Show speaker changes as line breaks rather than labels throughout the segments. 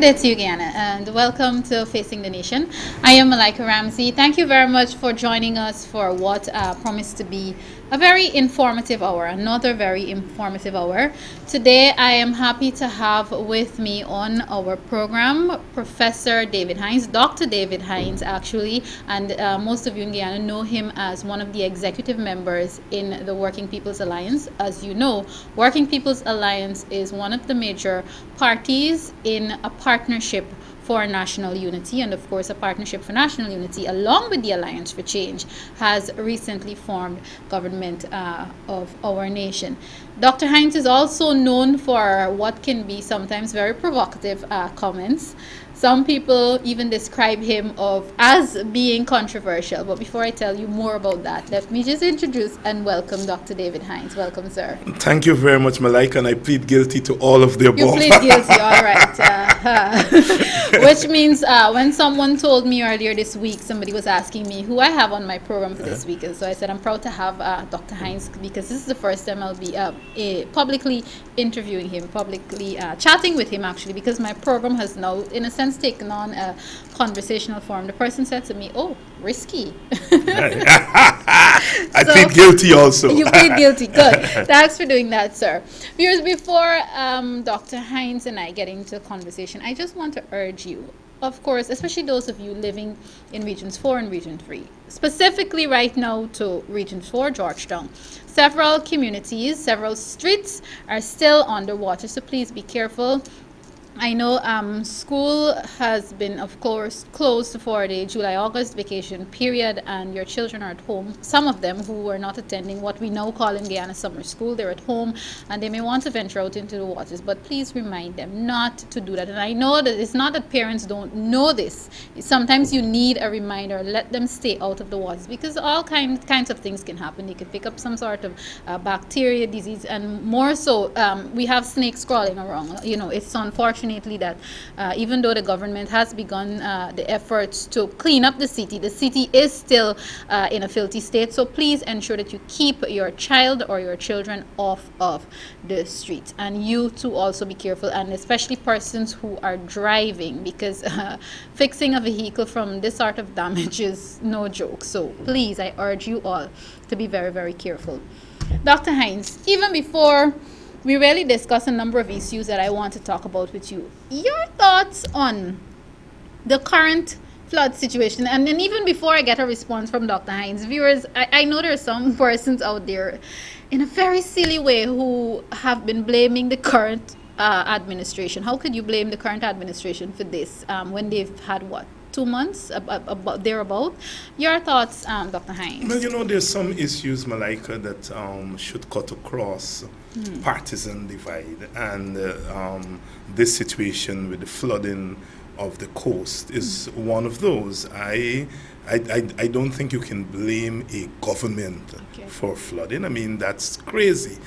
day to you, Guyana, and welcome to Facing the Nation. I am Malika Ramsey. Thank you very much for joining us for what promised to be a very informative hour, another very informative hour. Today, I am happy to have with me on our program Professor David Hinds, Dr. David Hinds, actually, and most of you in Guyana know him as one of the executive members in the Working People's Alliance. As you know, Working People's Alliance is one of the major parties in a partnership for national unity, and of course a partnership for national unity along with the Alliance for Change has recently formed government of our nation. Dr. Hinds is also known for what can be sometimes very provocative comments. Some people even describe him as being controversial. But before I tell you more about that, let me just introduce and welcome Dr. David Hinds. Welcome, sir.
Thank you very much, Malika, and I plead guilty to all of the above.
You plead guilty, all right. Which means when someone told me earlier this week, somebody was asking me who I have on my program for this week. And so I said I'm proud to have Dr. Hinds because this is the first time I'll be publicly interviewing him, publicly chatting with him, actually, because my program has now, in a sense, taken on a conversational form. The person said to me, "Oh, risky."
I plead guilty also.
You plead guilty. Good. Thanks for doing that, sir. Viewers, before Dr. Hinds and I get into a conversation, I just want to urge you, of course, especially those of you living in Regions 4 and Region 3, specifically right now to Region 4, Georgetown. Several communities, several streets are still underwater, so please be careful. I know school has been, of course, closed for the July-August vacation period, and your children are at home. Some of them who are not attending what we now call in Guyana summer school, they're at home, and they may want to venture out into the waters, but please remind them not to do that. And I know that it's not that parents don't know this. Sometimes you need a reminder. Let them stay out of the waters because all kinds of things can happen. They could pick up some sort of bacteria, disease, and more so, we have snakes crawling around. You know, it's unfortunate that even though the government has begun the efforts to clean up the city is still in a filthy state. So please ensure that you keep your child or your children off of the streets. And you too also be careful, and especially persons who are driving, because fixing a vehicle from this sort of damage is no joke. So please, I urge you all to be very, very careful. Dr. Hinds, even before we really discuss a number of issues that I want to talk about with you, your thoughts on the current flood situation, and then even before I get a response from Dr. Hinds, viewers, I know there are some persons out there in a very silly way who have been blaming the current administration. How could you blame the current administration for this when they've had 2 months, about thereabout? Your thoughts, Dr. Hinds?
Well, you know, there's some issues, Malika, that should cut across partisan divide, and this situation with the flooding of the coast is one of those. I don't think you can blame a government for flooding. I mean, that's crazy.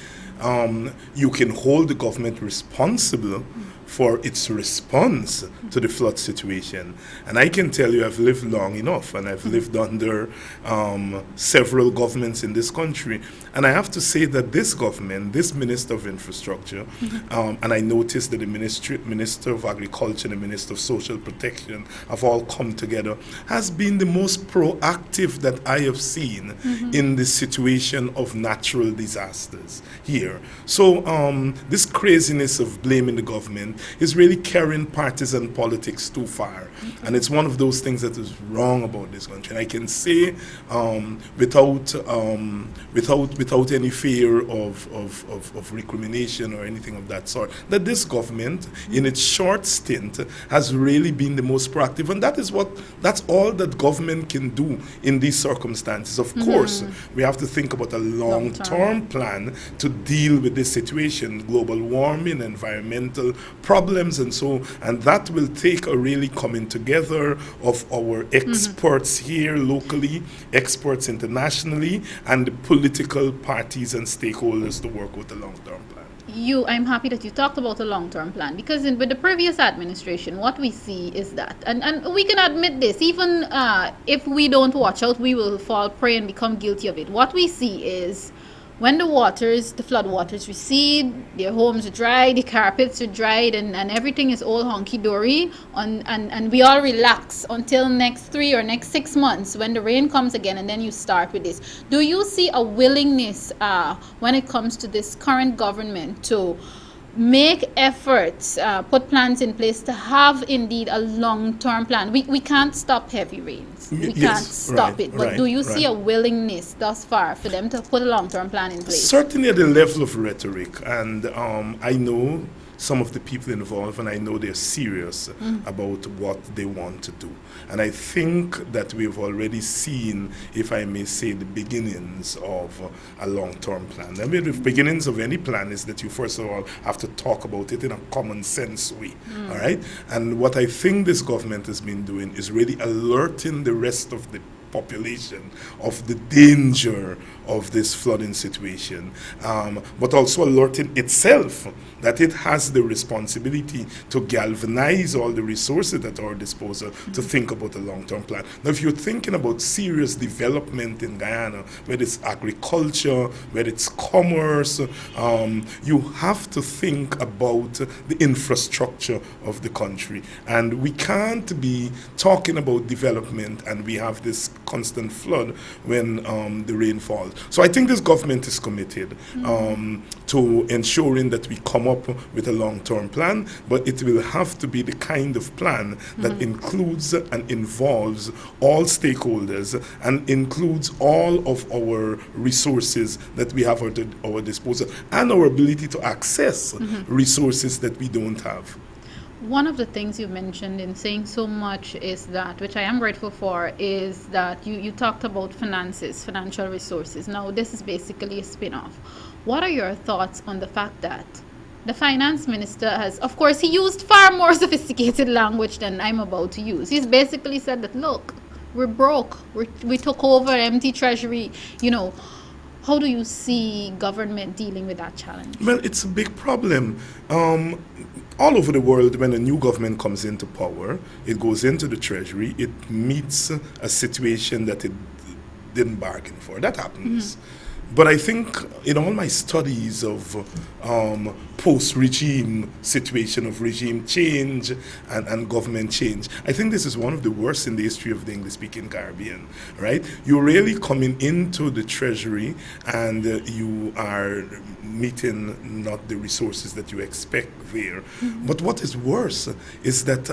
You can hold the government responsible for its response to the flood situation. And I can tell you, I've lived long enough, and I've lived under several governments in this country. And I have to say that this government, this Minister of Infrastructure, and I noticed that the Minister of Agriculture and the Minister of Social Protection have all come together, has been the most proactive that I have seen in the situation of natural disasters here. So this craziness of blaming the government is really carrying partisan politics too far. And it's one of those things that is wrong about this country. And I can say without any fear of recrimination or anything of that sort, that this government, in its short stint, has really been the most proactive. And that's all that government can do in these circumstances. Of course, we have to think about a long-term plan to deal with this situation, global warming, environmental problems, and that will take a really coming together of our experts here locally, experts internationally, and the political parties and stakeholders to work with a long-term plan.
I'm happy that you talked about a long-term plan, because with the previous administration, what we see is that, and we can admit this, even if we don't watch out, we will fall prey and become guilty of it. What we see is when the flood waters recede, their homes are dried, the carpets are dried, and everything is all honky-dory, and we all relax until next 3 or next 6 months when the rain comes again, and then you start with this. Do you see a willingness when it comes to this current government to make efforts, put plans in place to have indeed a long-term plan? We can't stop heavy rains. We can't stop it. But do you see a willingness thus far for them to put a long-term plan in place?
Certainly at the level of rhetoric. And I know some of the people involved, and I know they're serious about what they want to do. And I think that we've already seen, if I may say, the beginnings of a long-term plan. I mean, the beginnings of any plan is that you first of all have to talk about it in a common sense way, all right? And what I think this government has been doing is really alerting the rest of the population of the danger of this flooding situation, but also alerting itself that it has the responsibility to galvanize all the resources at our disposal to think about a long-term plan. Now, if you're thinking about serious development in Guyana, whether it's agriculture, whether it's commerce, you have to think about the infrastructure of the country. And we can't be talking about development and we have this constant flood when the rain falls. So I think this government is committed to ensuring that we come up with a long-term plan, but it will have to be the kind of plan that includes and involves all stakeholders and includes all of our resources that we have at our disposal and our ability to access resources that we don't have.
One of the things you mentioned in saying so much is that, which I am grateful for, is that you talked about finances, financial resources. Now, this is basically a spin-off. What are your thoughts on the fact that the finance minister has, of course, he used far more sophisticated language than I'm about to use. He's basically said that, look, we're broke. We took over empty Treasury. You know, how do you see government dealing with that challenge?
Well, it's a big problem. All over the world, when a new government comes into power, it goes into the Treasury, it meets a situation that it didn't bargain for. That happens. But I think in all my studies of post-regime situation, of regime change and government change, I think this is one of the worst in the history of the English-speaking Caribbean, right? You're really coming into the Treasury and you are meeting not the resources that you expect there. But what is worse is that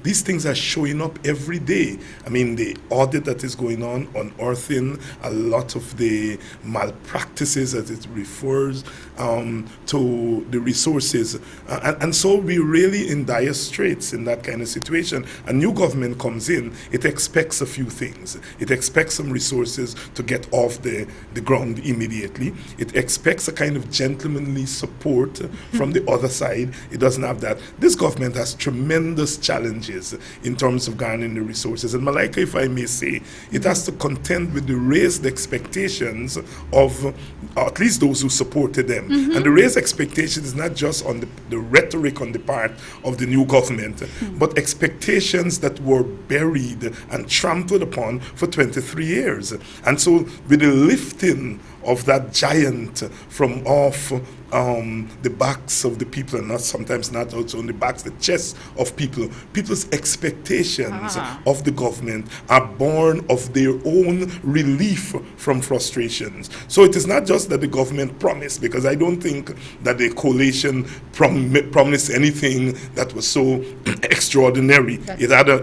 these things are showing up every day. I mean, the audit that is going on, unearthing a lot of the malpractices as it refers to the resources. And so we're really in dire straits in that kind of situation. A new government comes in, it expects a few things. It expects some resources to get off the ground immediately. It expects a kind of gentlemanly support from the other side. It doesn't have that. This government has tremendous challenges in terms of garnering the resources. And Malika, if I may say, it has to contend with the raised expectations of at least those who supported them. And the raised expectation is not just on the rhetoric on the part of the new government, but expectations that were buried and trampled upon for 23 years. And so with the lifting of that giant from off the backs of the people, and sometimes not also on the backs, the chests of people, people's expectations of the government are born of their own relief from frustrations. So it is not just that the government promised, because I don't think that the coalition promised anything that was so extraordinary. It had a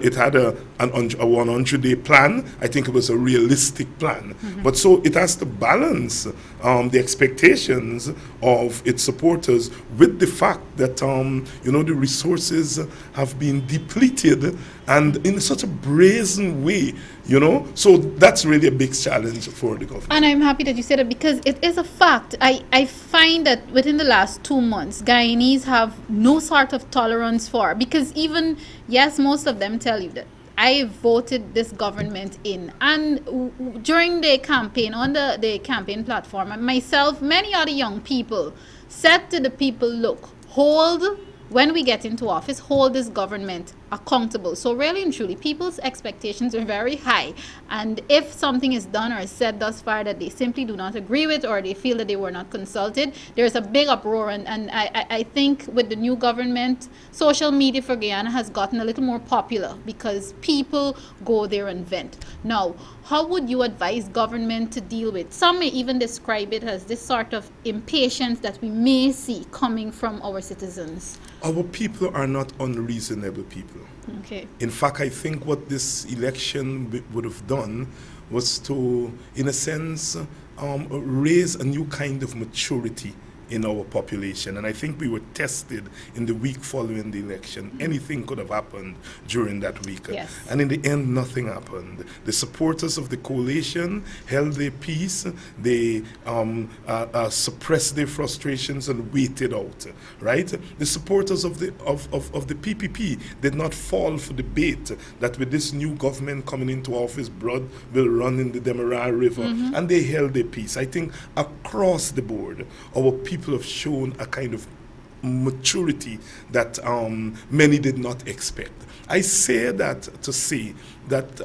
100-day plan. I think it was a realistic plan. But so it has to balance the expectations of its supporters with the fact that the resources have been depleted and in such a brazen way, so that's really a big challenge for the government.
And I'm happy that you said it, because it is a fact. I find that within the last 2 months, Guyanese have no sort of tolerance for, because even, yes, most of them tell you that I voted this government in. And during the campaign, on the campaign platform, and myself, many other young people said to the people, look, when we get into office, hold this government accountable. So really and truly, people's expectations are very high. And if something is done or is said thus far that they simply do not agree with, or they feel that they were not consulted, there's a big uproar. And I think with the new government, social media for Guyana has gotten a little more popular because people go there and vent. Now, how would you advise government to deal with? Some may even describe it as this sort of impatience that we may see coming from our citizens.
Our people are not unreasonable people.
Okay.
In fact, I think what this election would have done was to, in a sense, raise a new kind of maturity in our population. And I think we were tested in the week following the election. Anything could have happened during that week.
Yes.
And in the end, nothing happened. The supporters of the coalition held their peace. They suppressed their frustrations and waited out, right? The supporters of the PPP did not fall for the bait that with this new government coming into office, blood will run in the Demerara River, and they held their peace. I think across the board, our people have shown a kind of maturity that many did not expect. I say that to say that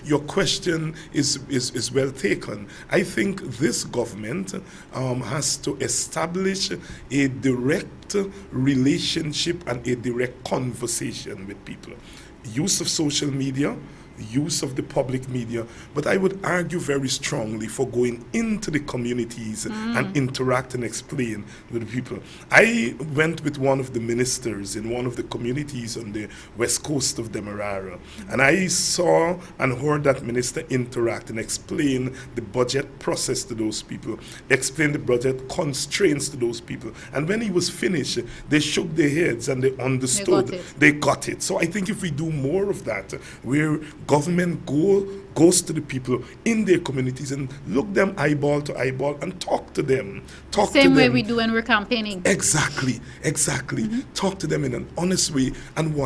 your question is well taken. I think this government has to establish a direct relationship and a direct conversation with people. Use of social media, use of the public media, but I would argue very strongly for going into the communities and interact and explain with the people. I went with one of the ministers in one of the communities on the west coast of Demerara, and I saw and heard that minister interact and explain the budget process to those people, explain the budget constraints to those people. And when he was finished, they shook their heads and they understood. They got it. So I think if we do more of that, where government goes to the people in their communities and look them eyeball to eyeball and talk to them.
Same way we do when we're campaigning.
Exactly. Talk to them in an honest way and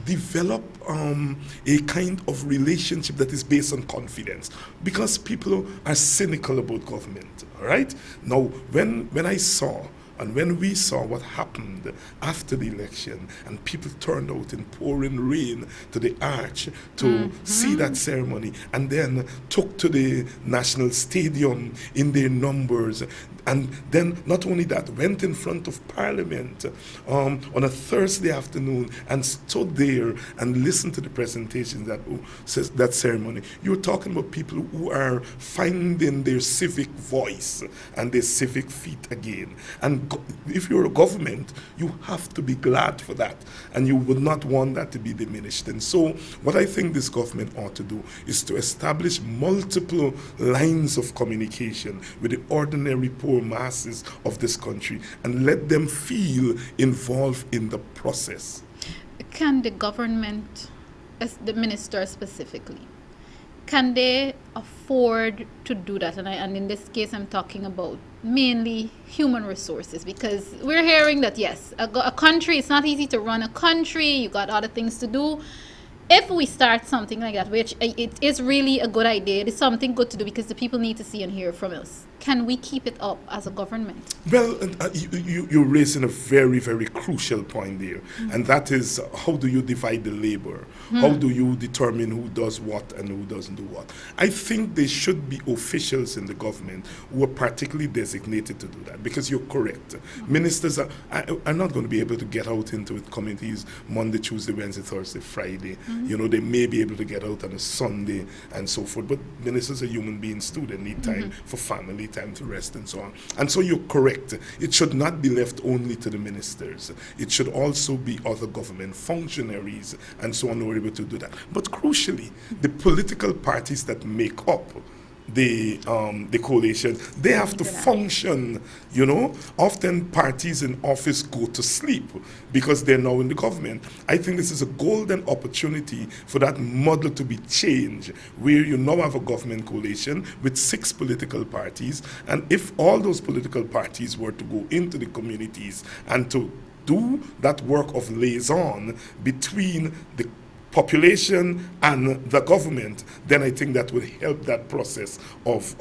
develop a kind of relationship that is based on confidence, because people are cynical about government. All right. Now, when I saw and when we saw what happened after the election and people turned out in pouring rain to the arch to see that ceremony, and then took to the National Stadium in their numbers, and then not only that, went in front of Parliament on a Thursday afternoon and stood there and listened to the presentation that ceremony. You're talking about people who are finding their civic voice and their civic feet again. And if you're a government, you have to be glad for that, and you would not want that to be diminished. And so what I think this government ought to do is to establish multiple lines of communication with the ordinary poor masses of this country and let them feel involved in the process.
Can the government, as the minister specifically, can they afford to do that? And in this case, I'm talking about mainly human resources, because we're hearing that, yes, a country, it's not easy to run a country. You got other things to do. If we start something like that, which it is really a good idea, it is something good to do because the people need to see and hear from us. Can we keep it up as a government? Well,
you're raising a very, very crucial point there. And that is, how do you divide the labor? How do you determine who does what and who doesn't do what? I think there should be officials in the government who are particularly designated to do that, because you're correct. Ministers are not going to be able to get out into committees Monday, Tuesday, Wednesday, Thursday, Friday. You know, they may be able to get out on a Sunday and so forth, but ministers are human beings too. They need time for family, time to rest and so on. And so you're correct. It should not be left only to the ministers. It should also be other government functionaries and so on who are able to do that. But crucially, the political parties that make up the coalition, they have to function, you know. Often parties in office go to sleep because they're now in the government. I think this is a golden opportunity for that model to be changed, where you now have a government coalition with 6 political parties, and if all those political parties were to go into the communities and to do that work of liaison between the population and the government, then I think that will help that process of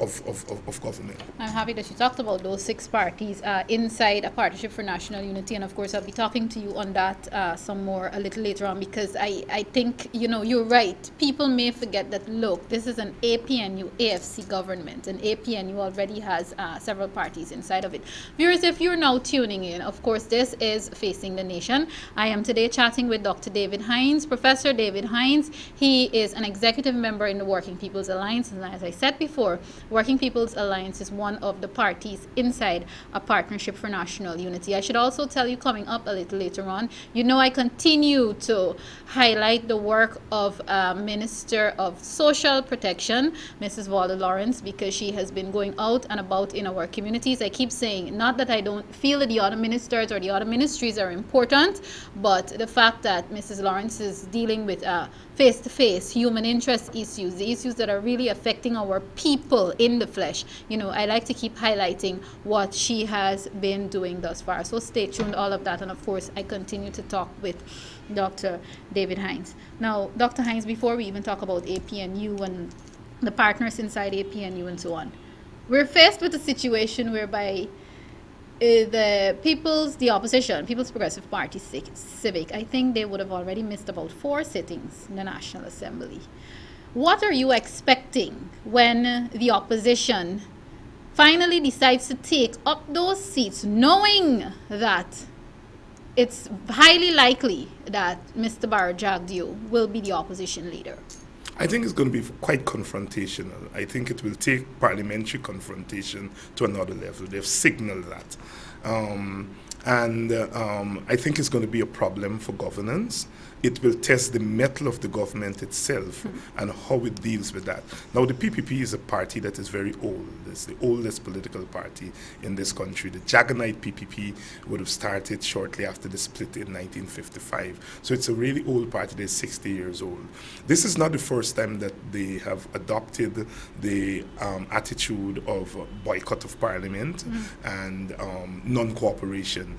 government.
I'm happy that you talked about those 6 parties inside a partnership for national unity, and of course I'll be talking to you on that some more a little later on, because I think, you're right. People may forget that, look, this is an APNU AFC government, and APNU already has several parties inside of it. Viewers, if you're now tuning in, of course this is Facing the Nation. I am today chatting with Dr. David Hinds, Professor David Hinds. He is an executive member in the Working People's Alliance, and as I said before, Working People's Alliance is one of the parties inside a partnership for national unity. I should also tell you, coming up a little later on, I continue to highlight the work of Minister of Social Protection, Mrs. Walda Lawrence, because she has been going out and about in our communities. I keep saying, not that I don't feel that the other ministers or the other ministries are important, but the fact that Mrs. Lawrence is dealing with face-to-face human interest issues, the issues that are really affecting our people in the flesh. I like to keep highlighting what she has been doing thus far. So stay tuned, all of that. And of course, I continue to talk with Dr. David Hinds. Now, Dr. Hinds, before we even talk about APNU and the partners inside APNU and so on, we're faced with a situation whereby the opposition, People's Progressive Party, Civic, I think they would have already missed about 4 sittings in the National Assembly. What are you expecting when the opposition finally decides to take up those seats, knowing that it's highly likely that Mr. Barra Jagdeo will be the opposition leader?
I think it's going to be quite confrontational. I think it will take parliamentary confrontation to another level. They've signaled that. I think it's going to be a problem for governance. It will test the mettle of the government itself and how it deals with that. Now, the PPP is a party that is very old. It's the oldest political party in this country. The Jaganite PPP would have started shortly after the split in 1955. So it's a really old party. They're 60 years old. This is not the first time that they have adopted the attitude of boycott of parliament and non-cooperation.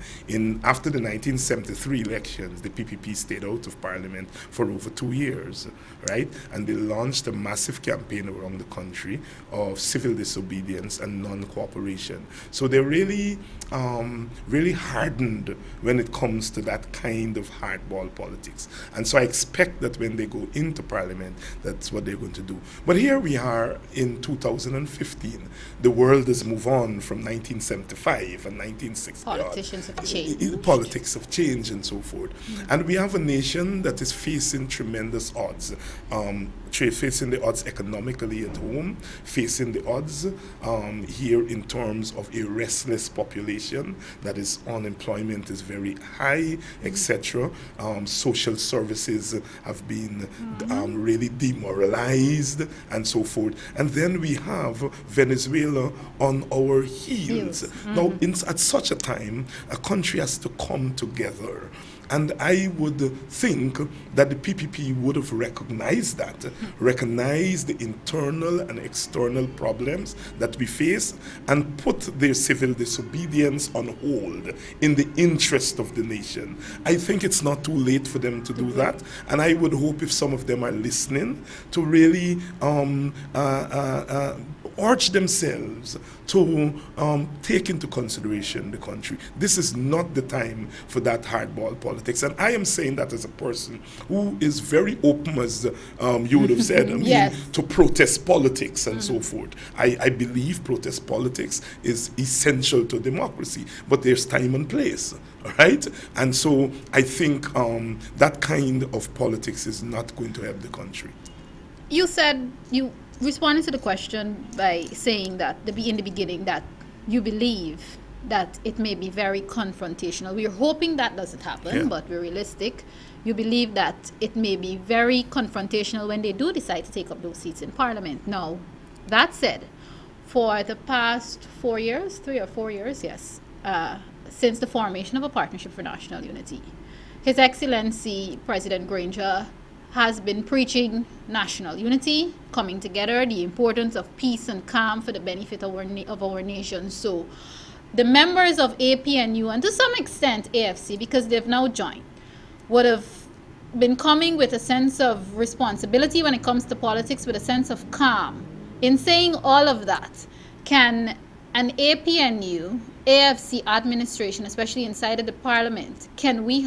After the 1973 elections, the PPP stayed out of parliament for over 2 years, right? And they launched a massive campaign around the country of civil disobedience and non-cooperation. So they're really hardened when it comes to that kind of hardball politics. And so I expect that when they go into parliament, that's what they're going to do. But here we are in 2015. The world has moved on from 1975 and 1960.
Politicians have changed.
Politics have changed and so forth. And we have a nation that is facing tremendous odds, facing the odds economically at home, facing the odds here in terms of a restless population, that is, unemployment is very high, etc. Social services have been really demoralized and so forth. And then we have Venezuela on our heels. Now, at such a time, a country has to come together. And I would think that the PPP would have recognized that, recognized the internal and external problems that we face, and put their civil disobedience on hold in the interest of the nation. I think it's not too late for them to do that, and I would hope, if some of them are listening, to really urge themselves to take into consideration the country. This is not the time for that hardball politics. And I am saying that as a person who is very open, as you would have said, to protest politics and so forth. I believe protest politics is essential to democracy, but there's time and place, right? And so I think that kind of politics is not going to help the country.
You said, you responded to the question by saying that in the beginning that you believe that it may be very confrontational. We're hoping that doesn't happen, but we're realistic. You believe that it may be very confrontational when they do decide to take up those seats in Parliament. Now, that said, for the past 4 years, 3 or 4 years, since the formation of a Partnership for National Unity, His Excellency President Granger has been preaching national unity, coming together, the importance of peace and calm for the benefit of our nation. So the members of APNU, and to some extent AFC, because they've now joined, would have been coming with a sense of responsibility when it comes to politics, with a sense of calm. In saying all of that, can an APNU, AFC administration, especially inside of the parliament, can we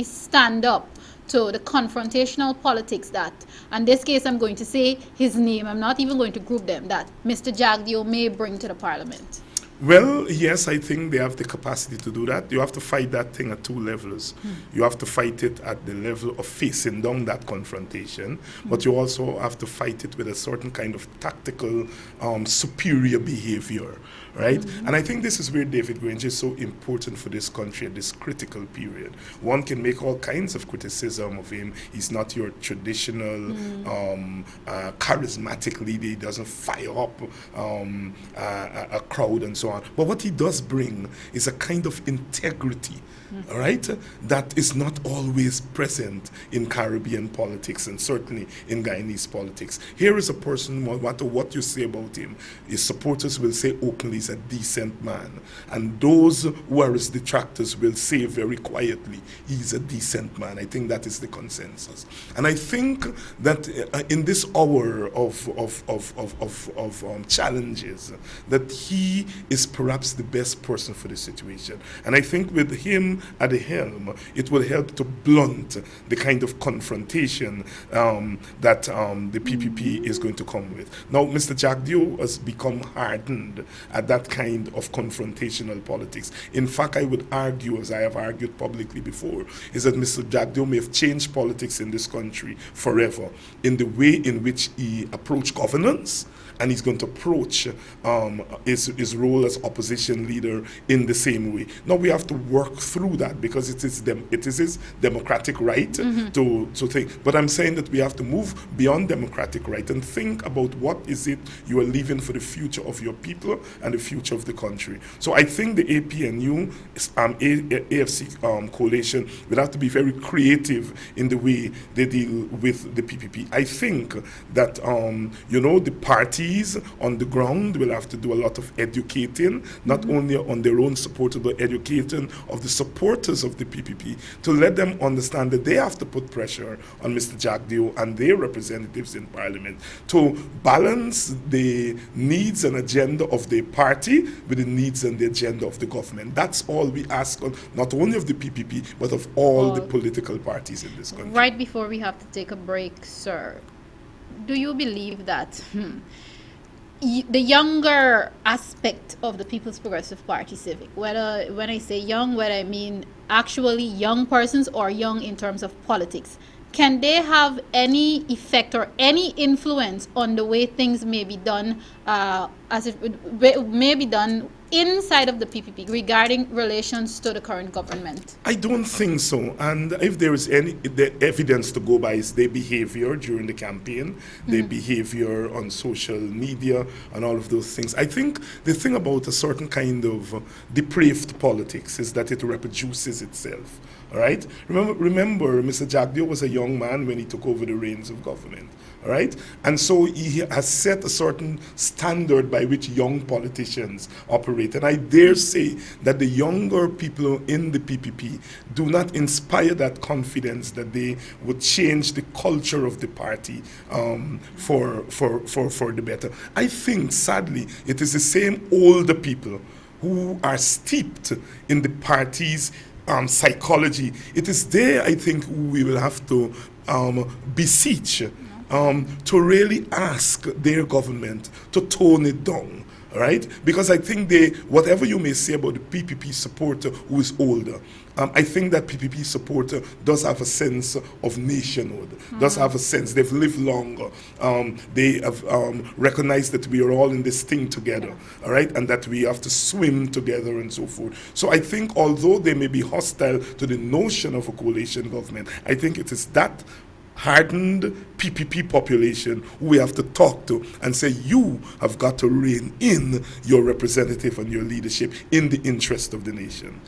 stand up to the confrontational politics that, in this case I'm going to say his name, I'm not even going to group them, that Mr. Jagdeo may bring to the parliament?
Well, yes, I think they have the capacity to do that. You have to fight that thing at two levels. You have to fight it at the level of facing down that confrontation, but you also have to fight it with a certain kind of tactical, superior behavior, right? And I think this is where David Granger is so important for this country at this critical period. One can make all kinds of criticism of him. He's not your traditional charismatic leader. He doesn't fire up a crowd and so on. But what he does bring is a kind of integrity, all right, that is not always present in Caribbean politics and certainly in Guyanese politics. Here is a person, no matter what you say about him, his supporters will say openly he's a decent man. And those who are his detractors will say very quietly he's a decent man. I think that is the consensus. And I think that in this hour of challenges, that he is perhaps the best person for the situation. And I think with him at the helm, it will help to blunt the kind of confrontation that the PPP is going to come with. Now, Mr. Jagdeo has become hardened at that kind of confrontational politics. In fact, I would argue, as I have argued publicly before, is that Mr. Jagdeo may have changed politics in this country forever in the way in which he approached governance, and he's going to approach his role as opposition leader in the same way. Now we have to work through that because it is his democratic right to think. But I'm saying that we have to move beyond democratic right and think about what is it you are leaving for the future of your people and the future of the country. So I think the APNU, AFC coalition will have to be very creative in the way they deal with the PPP. I think that the parties on the ground will have to do a lot of educating, not only on their own supporters, but educating of the supporters of the PPP to let them understand that they have to put pressure on Mr. Jagdeo and their representatives in Parliament to balance the needs and agenda of the party with the needs and the agenda of the government. That's all we ask on, not only of the PPP, but of all the political parties in this country.
Right before we have to take a break, sir, do you believe that the younger aspect of the People's Progressive Party civic, when I say young, whether I mean actually young persons or young in terms of politics, can they have any effect or any influence on the way things may be done, as it may be done inside of the PPP regarding relations to the current government?
I don't think so. And if there is any evidence to go by, is their behavior during the campaign, their behavior on social media, and all of those things. I think the thing about a certain kind of depraved politics is that it reproduces itself. All right. Remember, Mr. Jagdeo was a young man when he took over the reins of government. All right, and so he has set a certain standard by which young politicians operate. And I dare say that the younger people in the PPP do not inspire that confidence that they would change the culture of the party for the better. I think, sadly, it is the same older people who are steeped in the party's psychology. It is there, I think, we will have to beseech to really ask their government to tone it down, right? Because I think whatever you may say about the PPP supporter who is older, I think that PPP supporter does have a sense of nationhood, does have a sense, they've lived longer, they have recognized that we are all in this thing together, all right, and that we have to swim together and so forth. So I think although they may be hostile to the notion of a coalition government, I think it is that hardened PPP population who we have to talk to and say, you have got to rein in your representative and your leadership in the interest of the nation.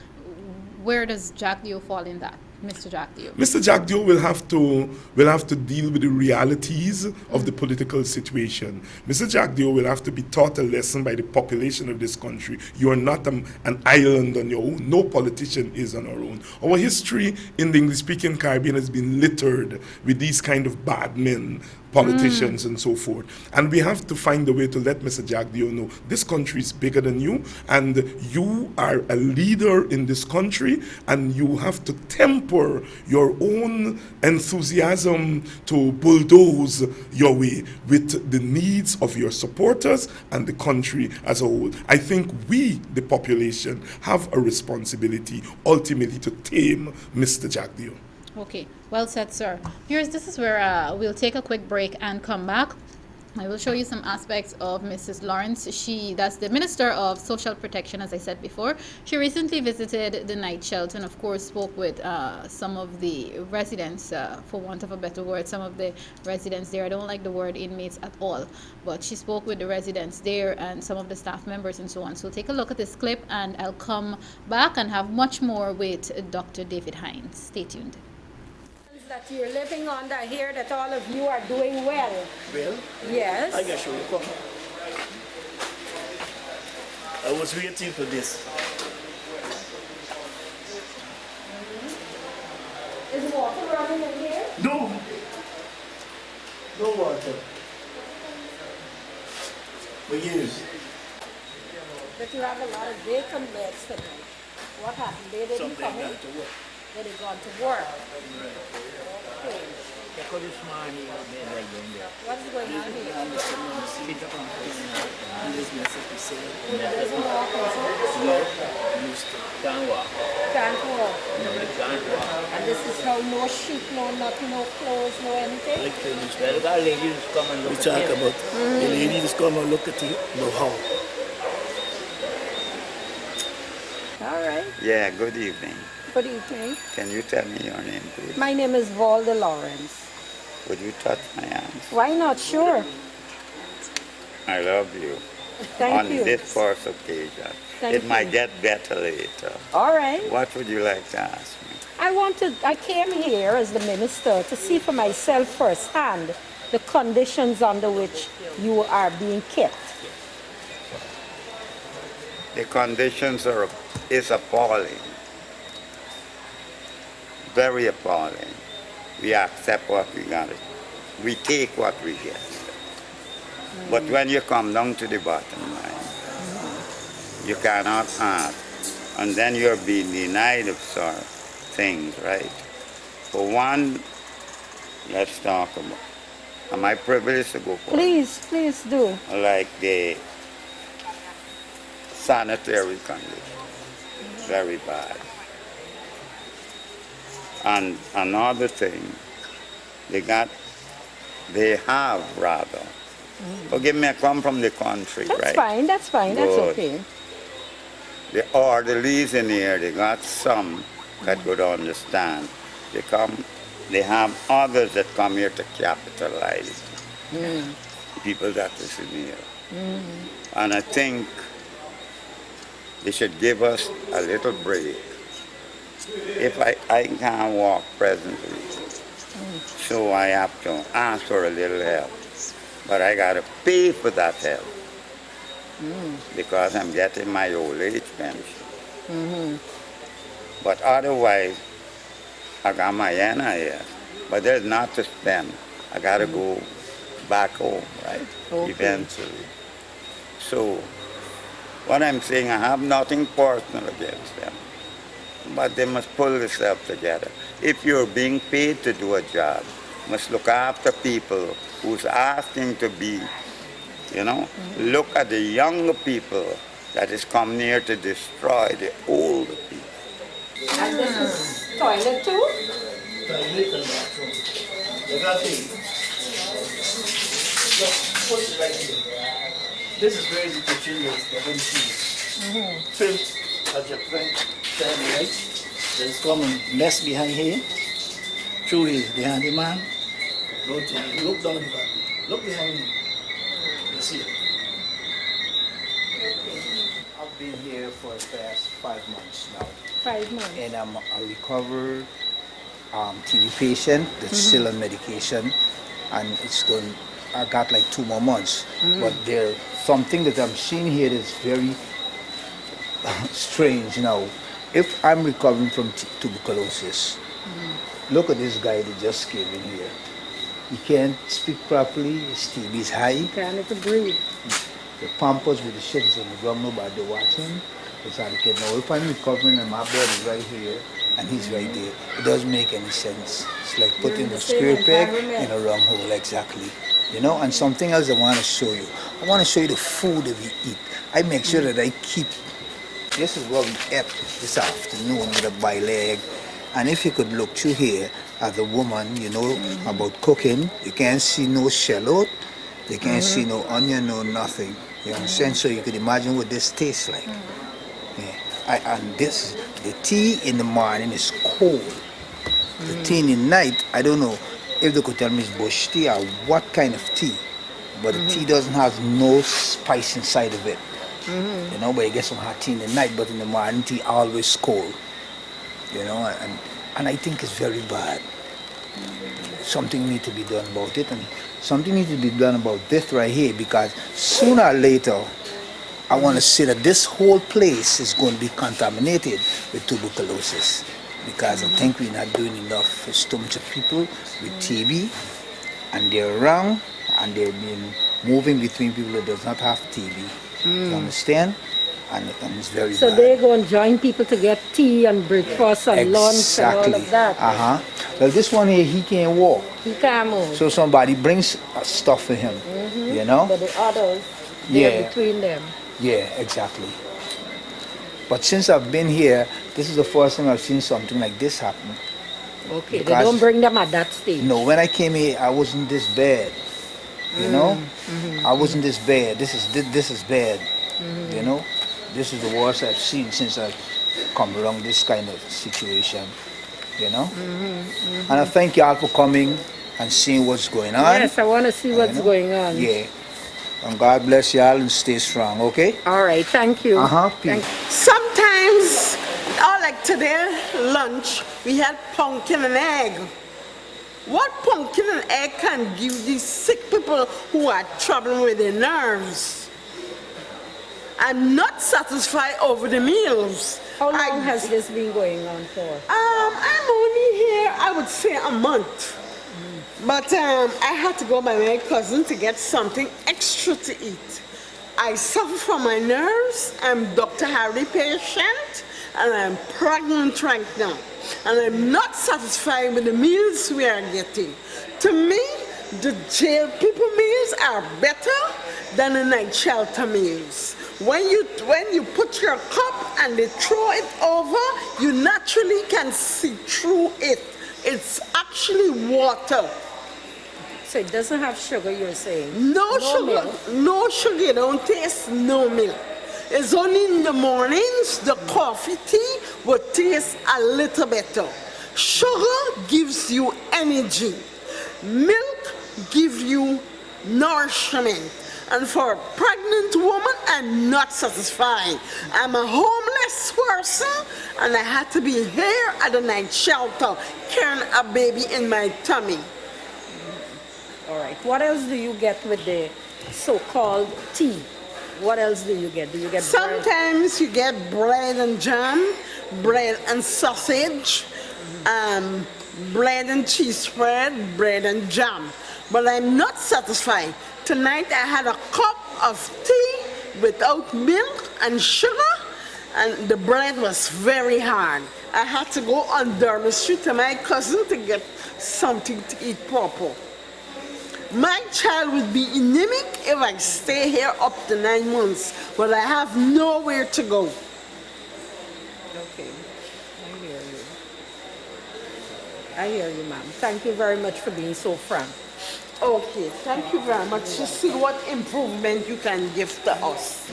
Where does Jagdeo fall in that? Mr. Jagdeo?
Mr. Jagdeo will have to deal with the realities of the political situation. Mr. Jagdeo will have to be taught a lesson by the population of this country. You are not an island on your own. No politician is on our own. Our history in the English-speaking Caribbean has been littered with these kind of bad men, politicians and so forth. And we have to find a way to let Mr. Jagdeo know this country is bigger than you, and you are a leader in this country, and you have to temper your own enthusiasm to bulldoze your way with the needs of your supporters and the country as a whole. I think we, the population, have a responsibility ultimately to tame Mr. Jagdeo.
Okay, well said, sir. Viewers, this is where we'll take a quick break and come back. I will show you some aspects of Mrs. Lawrence. That's the Minister of Social Protection, as I said before. She recently visited the night shelter and, of course, spoke with some of the residents, for want of a better word, some of the residents there. I don't like the word inmates at all, but she spoke with the residents there and some of the staff members and so on. So take a look at this clip, and I'll come back and have much more with Dr. David Hinds. Stay tuned.
That you're living on, I hear that all of you are doing well.
Well,
Yes.
I guess you come. I was waiting for this.
Is water running in here?
No! No water. For years.
But you have a lot of vacant beds tonight. What happened? They didn't
Something
come in?
got to work.
They did gone to work. Okay. What's going on here? Doesn't walk, is it? Can't walk. And this is how no sheet, no nothing, no clothes, no anything?
We talk about the ladies come and look at you, no how.
All right.
Yeah, good evening.
Good evening.
Can you tell me your name, please?
My name is Valda Lawrence.
Would you touch my hands?
Why not? Sure.
I love you.
Thank
On
you.
this first occasion.
Thank
It might
you.
get better later.
All right.
What would you like to ask me?
I came here as the minister to see for myself firsthand the conditions under which you are being kept.
The conditions is appalling. Very appalling. We accept what we got. We take what we get. But when you come down to the bottom line, you cannot ask. And then you're being denied of certain things, right? For one, let's talk about, am I privileged to go for
Please do.
like the sanitary condition, very bad. And another thing, forgive me, I come from the country,
That's
right?
fine, that's fine, that's
Good.
okay.
The orderlies in here, they got some that could understand. They have others that come here to capitalize. People that is in here. And I think they should give us a little break. If I can't walk presently, so I have to ask for a little help. But I got to pay for that help because I'm getting my old age pension. But otherwise, I got my Guyana here, but there's not to spend. I got to go back home, right?
Okay.
Eventually. So, what I'm saying, I have nothing personal against them, but they must pull themselves together. If you're being paid to do a job, you must look after people who's asking to be, look at the younger people that is come near to destroy the older people.
And this is toilet too?
Toilet and bathroom. You got it. Look, put it right here. This is where the children don't see. Filth at your front, right? There's come and mess behind here. Through here, the handyman. Go to look down the back. Look behind me. You see it.
I've been here for the past 5 months now,
5 months.
and I'm a recovered
TB patient that's still on medication, and I got like 2 more months. But there's something that I'm seeing here that's very strange now. If I'm recovering from tuberculosis, look at this guy that just came in here. He can't speak properly, his TB is high.
He can't breathe.
The pampers with the shit is on the ground, nobody watching. It's how the kid know. If I'm recovering and my bed is right here and he's right there, it doesn't make any sense. It's like putting a square peg in a round hole, exactly. You know, and something else I want to show you. I want to show you the food that we eat. I make sure that I keep, this is what we ate this afternoon with a boiled egg. And if you could look through here as a woman, you know, about cooking, you can't see no shallot, you can't see no onion, no nothing. You understand? So you could imagine what this tastes like. Yeah. And the tea in the morning is cold. The tea in the night, I don't know if they could tell me it's bush tea or what kind of tea, but the tea doesn't have no spice inside of it. You know, but you get some hot tea in the night, but in the morning tea always cold. You know, and I think it's very bad. Something needs to be done about it, and something needs to be done about this right here, because sooner or later, I want to say that this whole place is going to be contaminated with tuberculosis, because I think we're not doing enough for so much of people with TB, and they're around, and they're being moving between people that does not have TB. You understand? And it's very
So
bad.
they go and join people to get tea and breakfast and lunch and all of that.
Well, this one here, he can't walk.
He can't move.
So somebody brings stuff for him, you know?
But the others, they're
Yeah.
between them.
Yeah, exactly. But since I've been here, this is the first time I've seen something like this happen.
Okay, they
Because-
don't bring them at that stage.
No, when I came here, I wasn't this bad. You know, I wasn't this bad. This is bad. You know, this is the worst I've seen since I've come around this kind of situation. You know, and I thank y'all for coming and seeing what's going on.
Yes, I want to see what's
You know?
going on.
Yeah, and God bless y'all and stay strong. Okay.
All right, thank you.
Peace.
Sometimes, like today, lunch, we had pumpkin and egg. What pumpkin and egg can give these sick people who are troubling with their nerves? I'm not satisfied over the meals.
How long has this been going on for?
I'm only here, I would say a month. But I had to go by my cousin to get something extra to eat. I suffer from my nerves. I'm Dr. Harry patient, and I'm pregnant right now. And I'm not satisfied with the meals we are getting. To me, the jail people meals are better than the night shelter meals. When you put your cup and they throw it over, you naturally can see through it. It's actually water.
So it doesn't have sugar, you're saying?
No sugar,
milk.
no sugar, you don't taste no milk. It's only in the mornings, the coffee tea will taste a little better. Sugar gives you energy. Milk gives you nourishment. And for a pregnant woman, I'm not satisfied. I'm a homeless person, and I had to be here at the night shelter, carrying a baby in my tummy.
All right. What else do you get with the so-called tea? What else do you get? Do you get bread?
Sometimes you get bread and jam, bread and sausage, bread and cheese spread, bread and jam. But I'm not satisfied. Tonight I had a cup of tea without milk and sugar, and the bread was very hard. I had to go on Derby Street to my cousin to get something to eat proper. My child would be anemic if I stay here up to 9 months, but I have nowhere to go.
Okay. I hear you. I hear you, ma'am. Thank you very much for being so frank.
Okay, thank you very much. To see what improvement you can give to us.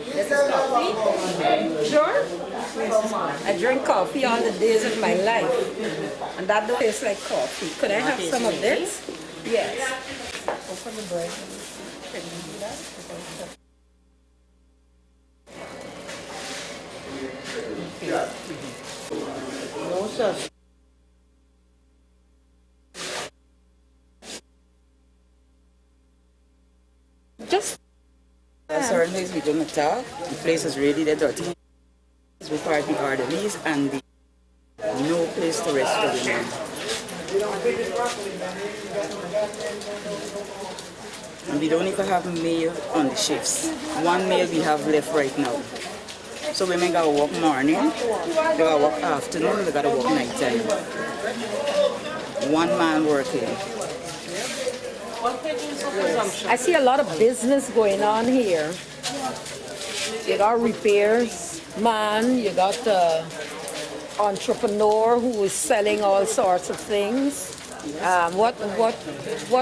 This is coffee? Sure. I drink coffee all the days of my life, and that don't taste like coffee. Could I have some of this? Yes. Open the bread. Can you do that?
No such.
Just certain days we don't attack. The place is really the dirty. It's required the orderlies and the no place to rest for women. And we don't even have male on the shifts. One male we have left right now. So women gotta work morning, they gotta work afternoon, they gotta work nighttime. One man working.
I see a lot of business going on here. You got repairs, man, you got the entrepreneur who is selling all sorts of things. What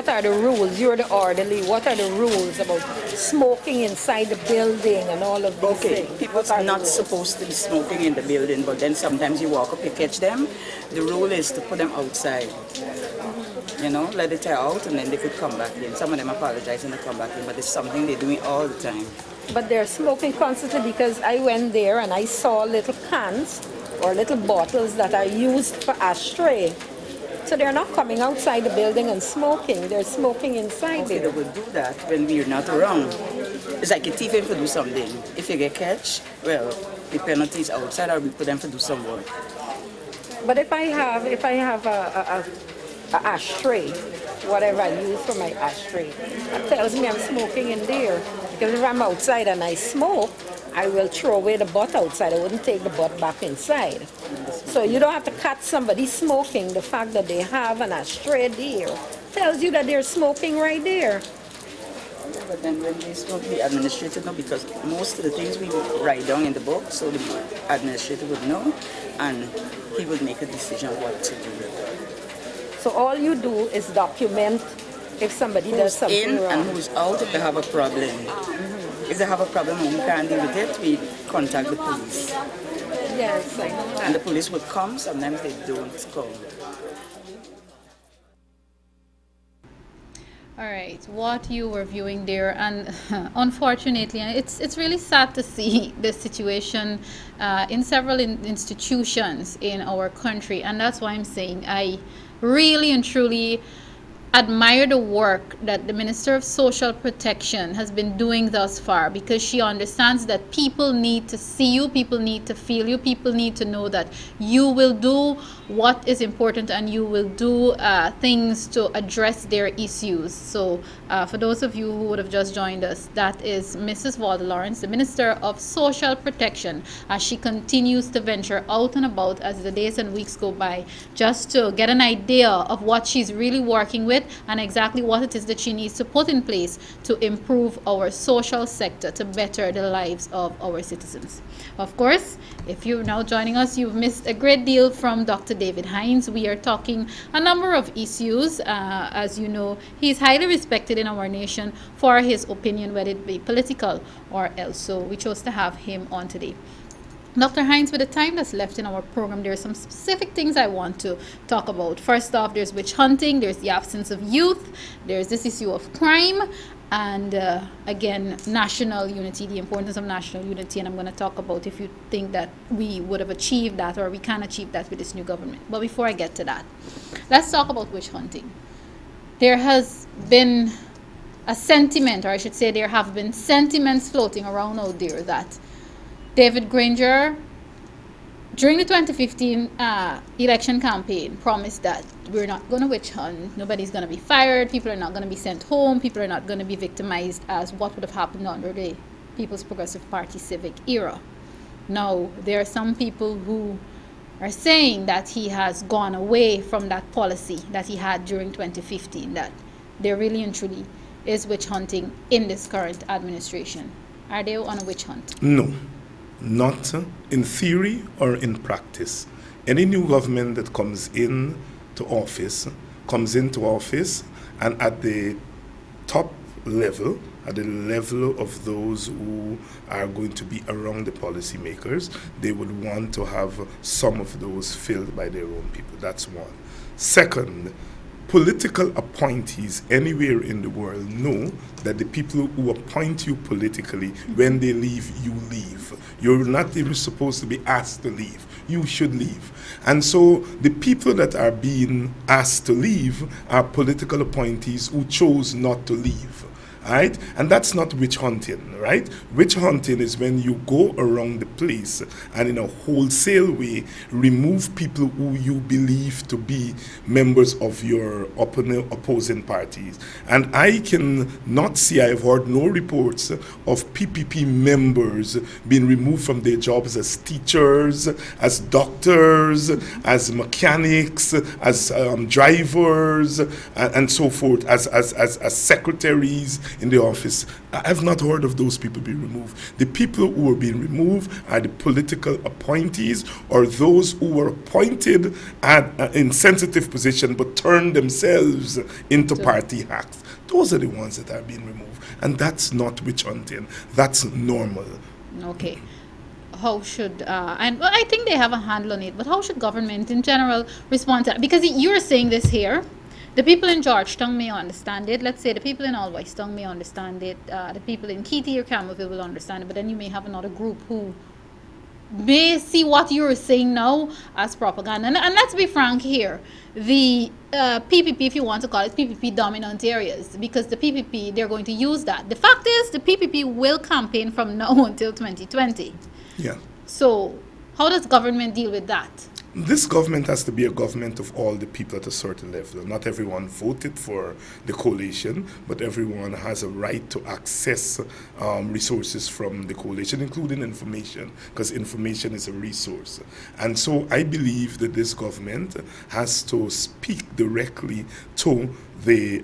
are the rules? You're the orderly. What are the rules about smoking inside the building and all of these things?
People are not supposed to be smoking in the building, but then sometimes you walk up, you catch them. The rule is to put them outside. You know, let it tear out and then they could come back in. Some of them apologize and they come back in, but it's something they're doing all the time.
But they're smoking constantly because I went there and I saw little cans or little bottles that are used for ashtray. So they're not coming outside the building and smoking. They're smoking inside
Okay,
there.
they would do that when we're not around. It's like a thief if you do something. If you get catch, well, the penalty is outside or we put them to do some work.
But if I have a ashtray, whatever I use for my ashtray, that tells me I'm smoking in there. Because if I'm outside and I smoke, I will throw away the butt outside. I wouldn't take the butt back inside. So you don't have to catch somebody smoking. The fact that they have an ashtray there tells you that they're smoking right there.
But then when they smoke, the administrator know because most of the things we write down in the book, so the administrator would know and he would make a decision what to do.
So all you do is document if somebody does something
in
wrong.
and who's out if they have a problem. If they have a problem and we can't deal with it, we contact the police.
Yes, I know
And the
that.
police would come, sometimes they don't come.
All right, what you were viewing there, and unfortunately, and it's really sad to see the situation in several institutions in our country, and that's why I'm saying I really and truly admire the work that the Minister of Social Protection has been doing thus far, because she understands that people need to see you, people need to feel you, people need to know that you will do what is important and you will do things to address their issues. So for those of you who would have just joined us, that is Mrs. Walter Lawrence, the Minister of Social Protection, as she continues to venture out and about as the days and weeks go by, just to get an idea of what she's really working with and exactly what it is that she needs to put in place to improve our social sector, to better the lives of our citizens. Of course, if you're now joining us, you've missed a great deal from Dr. David Hinds. We are talking a number of issues. As you know, he's highly respected in our nation for his opinion, whether it be political or else. So we chose to have him on today. Dr. Hinds, with the time that's left in our program, there are some specific things I want to talk about. First off, there's witch hunting, there's the absence of youth, there's this issue of crime, and again, national unity, the importance of national unity. And I'm going to talk about if you think that we would have achieved that or we can achieve that with this new government. But before I get to that, let's talk about witch hunting. There has been a sentiment, or I should say there have been sentiments floating around out there that David Granger, during the 2015 election campaign, promised that we're not going to witch hunt, nobody's going to be fired, people are not going to be sent home, people are not going to be victimized as what would have happened under the People's Progressive Party civic era. Now, there are some people who are saying that he has gone away from that policy that he had during 2015, that there really and truly is witch hunting in this current administration. Are they on a witch hunt?
No. Not in theory or in practice. Any new government that comes into office and at the top level, at the level of those who are going to be around the policymakers, they would want to have some of those filled by their own people. That's one. Second, political appointees anywhere in the world know that the people who appoint you politically, when they leave, you leave. You're not even supposed to be asked to leave. You should leave. And so the people that are being asked to leave are political appointees who chose not to leave. Right? And that's not witch hunting, right? Witch hunting is when you go around the place and in a wholesale way remove people who you believe to be members of your opposing parties. And I can not see, I've heard no reports of PPP members being removed from their jobs as teachers, as doctors, as mechanics, as drivers, and so forth, as secretaries in the office. I've not heard of those people being removed. The people who are being removed are the political appointees or those who were appointed in sensitive position but turned themselves into party hacks. Those are the ones that are being removed. And that's not witch hunting. That's normal.
Okay. How should, and well, I think they have a handle on it, but how should government in general respond to that? Because you're saying this here. The people in Georgetown may understand it. Let's say the people in Alwystone may understand it. The people in Keithy or Campbellville will understand it. But then you may have another group who may see what you're saying now as propaganda. And let's be frank here. The PPP, if you want to call it PPP dominant areas, because the PPP, they're going to use that. The fact is, the PPP will campaign from now until 2020.
Yeah.
So how does government deal with that?
This government has to be a government of all the people at a certain level. Not everyone voted for the coalition, but everyone has a right to access resources from the coalition, including information, because information is a resource. And so I believe that this government has to speak directly to the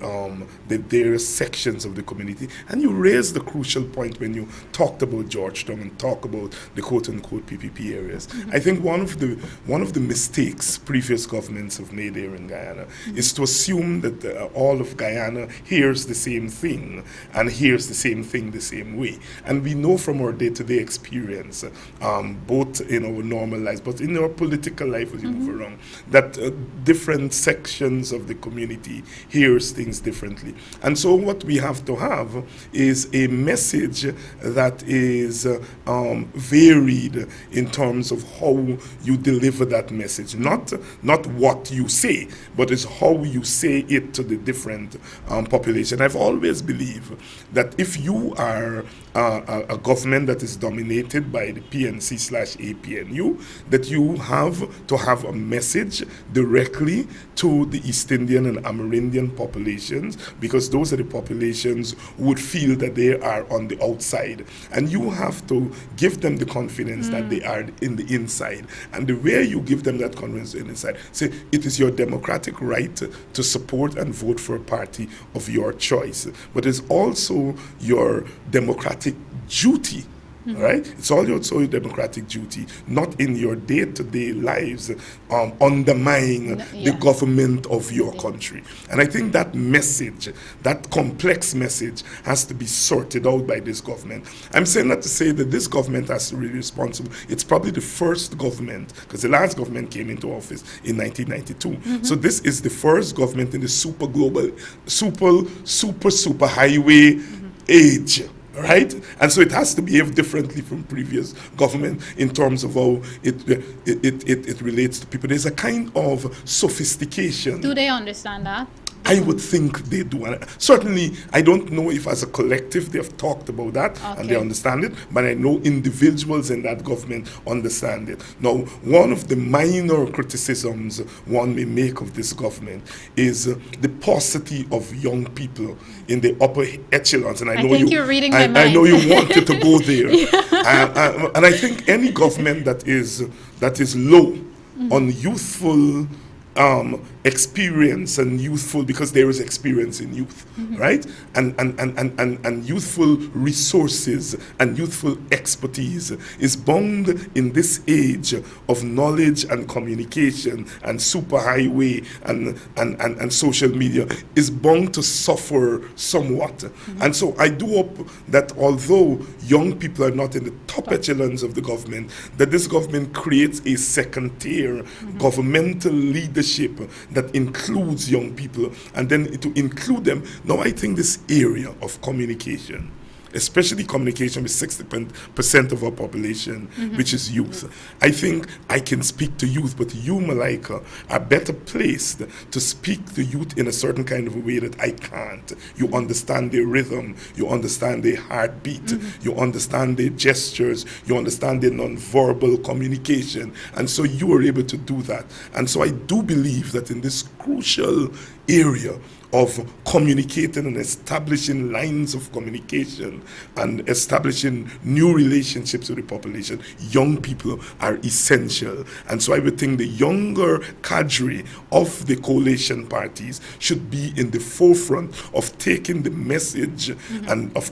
various sections of the community. And you raised the crucial point when you talked about Georgetown and talk about the quote-unquote PPP areas. Mm-hmm. I think one of the mistakes previous governments have made here in Guyana is to assume that all of Guyana hears the same thing and hears the same thing the same way. And we know from our day-to-day experience, both in our normal lives, but in our political life as you move around, that different sections of the community hears things differently. And so what we have to have is a message that is varied in terms of how you deliver that message. Not what you say, but it's how you say it to the different population. I've always believed that if you are a government that is dominated by the PNC/APNU, that you have to have a message directly to the East Indian and Amerindian populations, because those are the populations who would feel that they are on the outside. And you have to give them the confidence that they are in the inside. And the way you give them that confidence in the inside, say it is your democratic right to support and vote for a party of your choice. But it's also your democratic duty. Right? It's also your democratic duty, not in your day-to-day lives, undermining the government of your country. And I think that message, that complex message, has to be sorted out by this government. I'm saying that to say that this government has to be responsible. It's probably the first government, because the last government came into office in 1992. So this is the first government in the super global, super highway age. Right? And so it has to behave differently from previous government in terms of how it relates to people. There's a kind of sophistication.
Do they understand that?
I would think they do. And certainly, I don't know if as a collective they have talked about that and they understand it, but I know individuals in that government understand it. Now, one of the minor criticisms one may make of this government is the paucity of young people in the upper echelons. And I know
you're reading my mind.
I know you wanted to go there. And I think any government that is low on youthful experience and youthful, because there is experience in youth, right? And youthful resources and youthful expertise is bound in this age of knowledge and communication and superhighway and social media is bound to suffer somewhat. And so I do hope that although young people are not in the top echelons of the government, that this government creates a second tier governmental leadership leadership that includes young people, and then to include them. Now, I think this area of communication, especially communication with 60% of our population, which is youth. I think I can speak to youth, but you, Malika, are better placed to speak to youth in a certain kind of a way that I can't. You understand their rhythm, you understand their heartbeat, you understand their gestures, you understand their non-verbal communication, and so you are able to do that. And so I do believe that in this crucial area of communicating and establishing lines of communication and establishing new relationships with the population, young people are essential. And so I would think the younger cadre of the coalition parties should be in the forefront of taking the message and of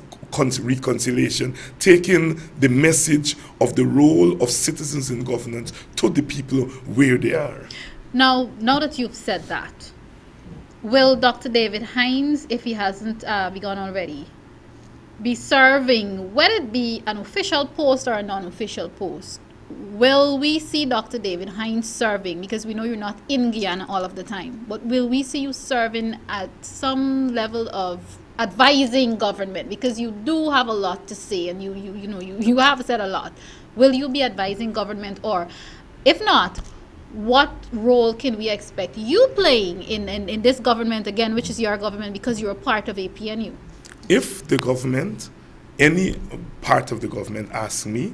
reconciliation, taking the message of the role of citizens in governance to the people where they are.
Now that you've said that, will Dr. David Hinds, if he hasn't begun already, be serving, whether it be an official post or a non-official post? Will we see Dr. David Hinds serving? Because we know you're not in Guyana all of the time, but will we see you serving at some level of advising government? Because you do have a lot to say, and you have said a lot. Will you be advising government, or if not, what role can we expect you playing in this government again, which is your government, because you're a part of APNU?
If the government, any part of the government asks me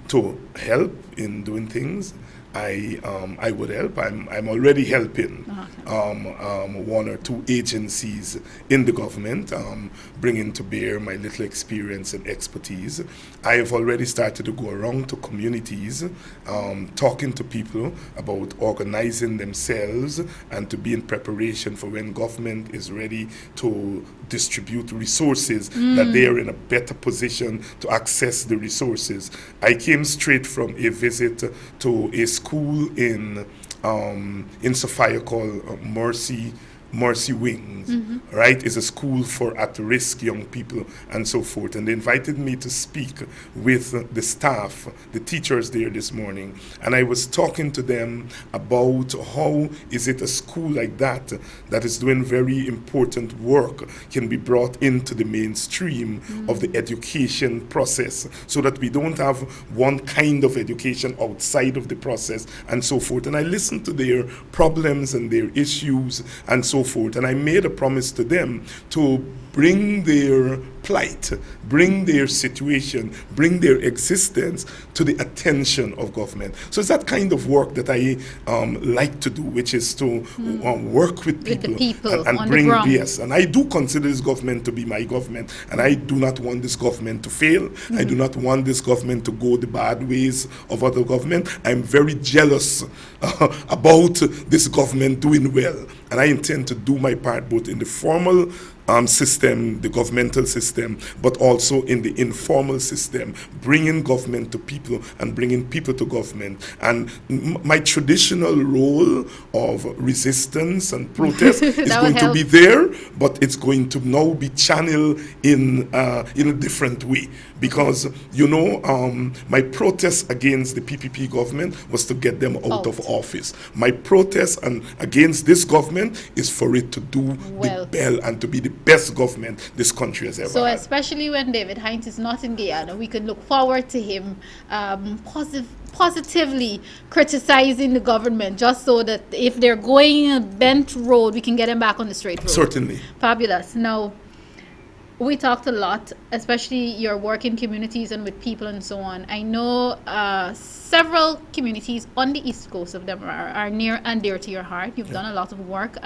to help in doing things, I would help. I'm already helping one or two agencies in the government, bringing to bear my little experience and expertise. I have already started to go around to communities, talking to people about organizing themselves and to be in preparation for when government is ready to distribute resources, that they are in a better position to access the resources. I came straight from a visit to a school in Sophia called Mercy Wings, right? It's a school for at-risk young people and so forth. And they invited me to speak with the staff, the teachers there this morning. And I was talking to them about how is it a school like that is doing very important work can be brought into the mainstream of the education process, so that we don't have one kind of education outside of the process and so forth. And I listened to their problems and their issues and so forth. And I made a promise to them to bring their plight, bring their situation, bring their existence to the attention of government. So it's that kind of work that I like to do, which is to work with people, and bring, yes. And I do consider this government to be my government, and I do not want this government to fail. I do not want this government to go the bad ways of other government. I'm very jealous about this government doing well, and I intend to do my part both in the formal system, the governmental system, but also in the informal system, bringing government to people and bringing people to government. And my traditional role of resistance and protest is going to be there, but it's going to now be channeled in a different way. Because, my protest against the PPP government was to get them out of office. My protest against this government is for it to do the bell and to be the best government this country has ever had.
So especially when David Hinds is not in Guyana, we can look forward to him positively criticizing the government, just so that if they're going a bent road, we can get them back on the straight road.
Certainly.
Fabulous. Now, we talked a lot, especially your work in communities and with people and so on. I know several communities on the east coast of Demerara are near and dear to your heart. You've done a lot of work.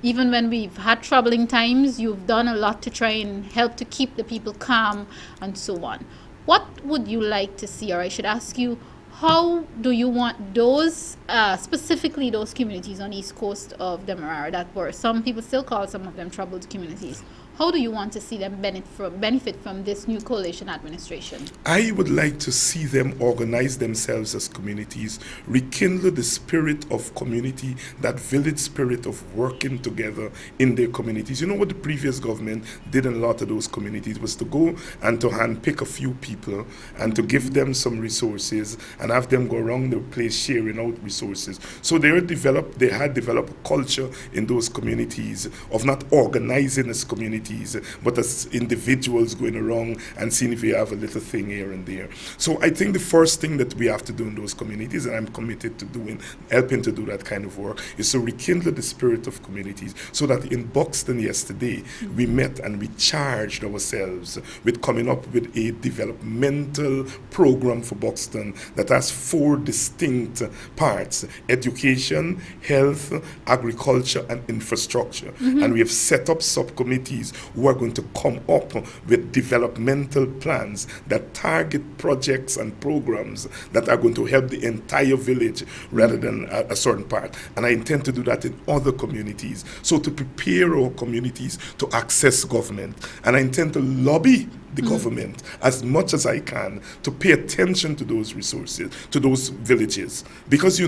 Even when we've had troubling times, you've done a lot to try and help to keep the people calm and so on. What would you like to see, or I should ask you, how do you want those, specifically those communities on the east coast of Demerara that were, some people still call some of them troubled communities, how do you want to see them benefit from this new coalition administration?
I would like to see them organize themselves as communities, rekindle the spirit of community, that village spirit of working together in their communities. You know what the previous government did in a lot of those communities was to go and to handpick a few people and to give them some resources and have them go around the place sharing out resources. So they had developed a culture in those communities of not organizing as communities, but as individuals going around and seeing if we have a little thing here and there. So I think the first thing that we have to do in those communities, and I'm committed to helping to do that kind of work, is to rekindle the spirit of communities, so that in Buxton yesterday, we met and we charged ourselves with coming up with a developmental program for Buxton that has 4 distinct parts: education, health, agriculture, and infrastructure. And we have set up subcommittees who are going to come up with developmental plans that target projects and programs that are going to help the entire village rather than a certain part. And I intend to do that in other communities, so to prepare our communities to access government. And I intend to lobby the government as much as I can to pay attention to those resources, to those villages, because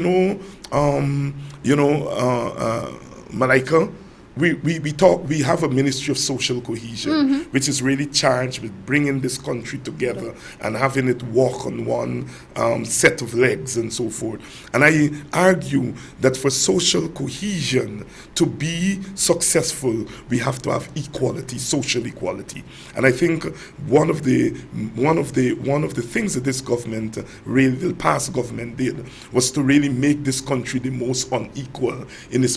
Malika, we have a Ministry of Social Cohesion, which is really charged with bringing this country together and having it walk on one set of legs and so forth. And I argue that for social cohesion to be successful, we have to have equality, social equality. And I think one of the things that this government, really the past government, did was to really make this country the most unequal in its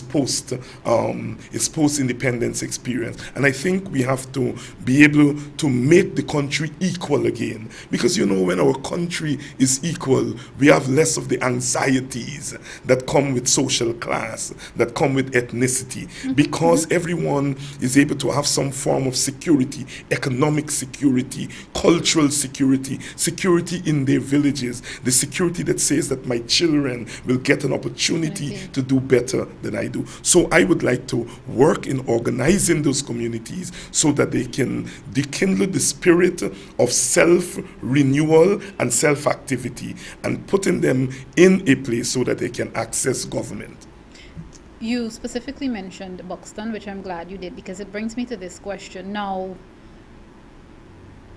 post-independence experience. And I think we have to be able to make the country equal again. Because when our country is equal, we have less of the anxieties that come with social class, that come with ethnicity, because everyone is able to have some form of security, economic security, cultural security, security in their villages, the security that says that my children will get an opportunity to do better than I do. So I would like to work in organizing those communities so that they can rekindle the spirit of self-renewal and self-activity, and putting them in a place so that they can access government.
You specifically mentioned Buxton, which I'm glad you did, because it brings me to this question. Now,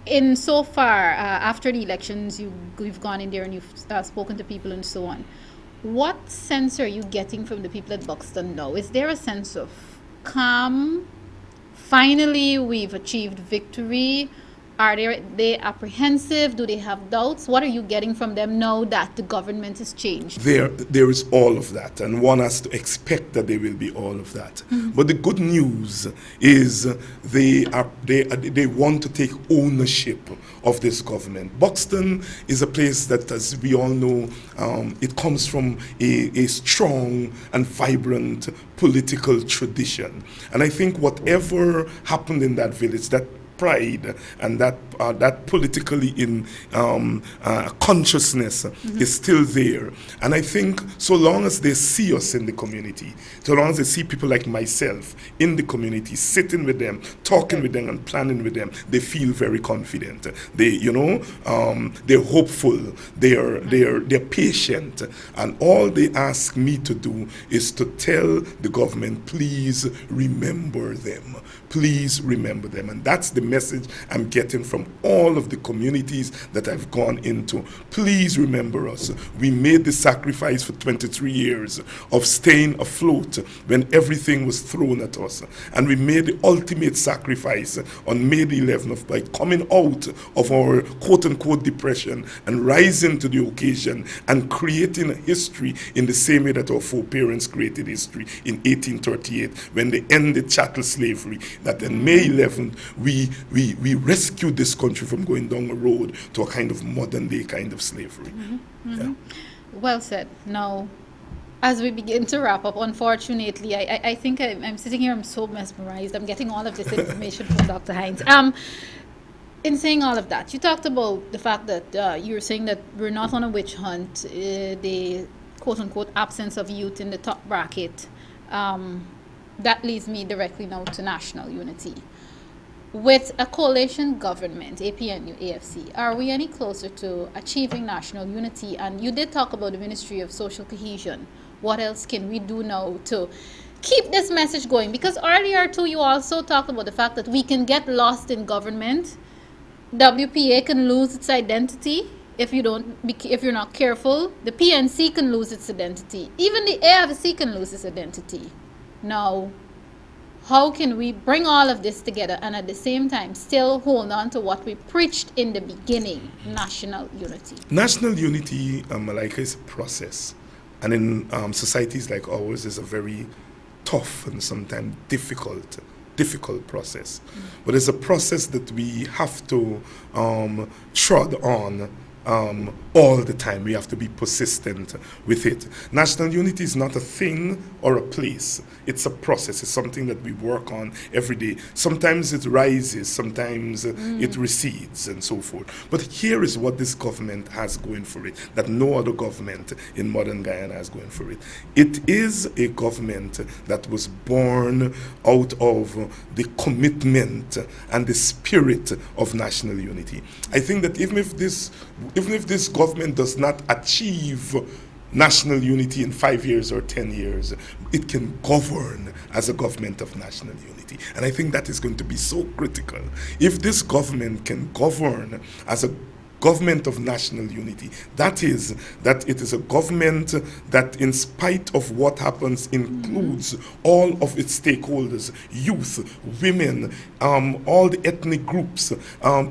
in so far, after the elections, you've gone in there and you've spoken to people and so on. What sense are you getting from the people at Buxton now? Is there a sense of calm? Finally, we've achieved victory. Are they apprehensive? Do they have doubts? What are you getting from them now that the government has changed?
There is all of that, and one has to expect that there will be all of that. But the good news is they want to take ownership of this government. Buxton is a place that, as we all know, it comes from a strong and vibrant political tradition. And I think whatever happened in that village, that pride and that politically in consciousness is still there. And I think so long as they see us in the community, so long as they see people like myself in the community, sitting with them, talking with them and planning with them, they feel very confident. They're hopeful, they're patient, and all they ask me to do is to tell the government, please remember them. Please remember them. And that's the message I'm getting from all of the communities that I've gone into. Please remember us. We made the sacrifice for 23 years of staying afloat when everything was thrown at us. And we made the ultimate sacrifice on May the 11th by coming out of our quote-unquote depression and rising to the occasion and creating a history in the same way that our foreparents created history in 1838 when they ended chattel slavery. That on May 11th, we rescued this country from going down a road to a kind of modern day kind of slavery. Yeah.
Well said. Now, as we begin to wrap up, unfortunately, I think I'm sitting here, I'm so mesmerized. I'm getting all of this information from Dr. Hinds. In saying all of that, you talked about the fact that you were saying that we're not on a witch hunt, the quote-unquote absence of youth in the top bracket. That leads me directly now to national unity. With a coalition government, APNU, AFC, are we any closer to achieving national unity? And you did talk about the Ministry of Social Cohesion. What else can we do now to keep this message going? Because earlier too, you also talked about the fact that we can get lost in government. WPA can lose its identity. if you're not careful, the PNC can lose its identity. Even the AFC can lose its identity. Now, how can we bring all of this together and at the same time still hold on to what we preached in the beginning, national unity?
National unity, Malika, is a process. And in societies like ours, is a very tough and sometimes difficult process. But it's a process that we have to trod on all the time. We have to be persistent with it. National unity is not a thing or a place. It's a process. It's something that we work on every day. Sometimes it rises, sometimes it recedes, and so forth. But here is what this government has going for it, that no other government in modern Guyana has going for it. It is a government that was born out of the commitment and the spirit of national unity. I think that even if this government does not achieve national unity in 5 years or 10 years, it can govern as a government of national unity. And I think that is going to be so critical. If this government can govern as a government of national unity, that is, that it is a government that, in spite of what happens, includes all of its stakeholders, youth, women, all the ethnic groups,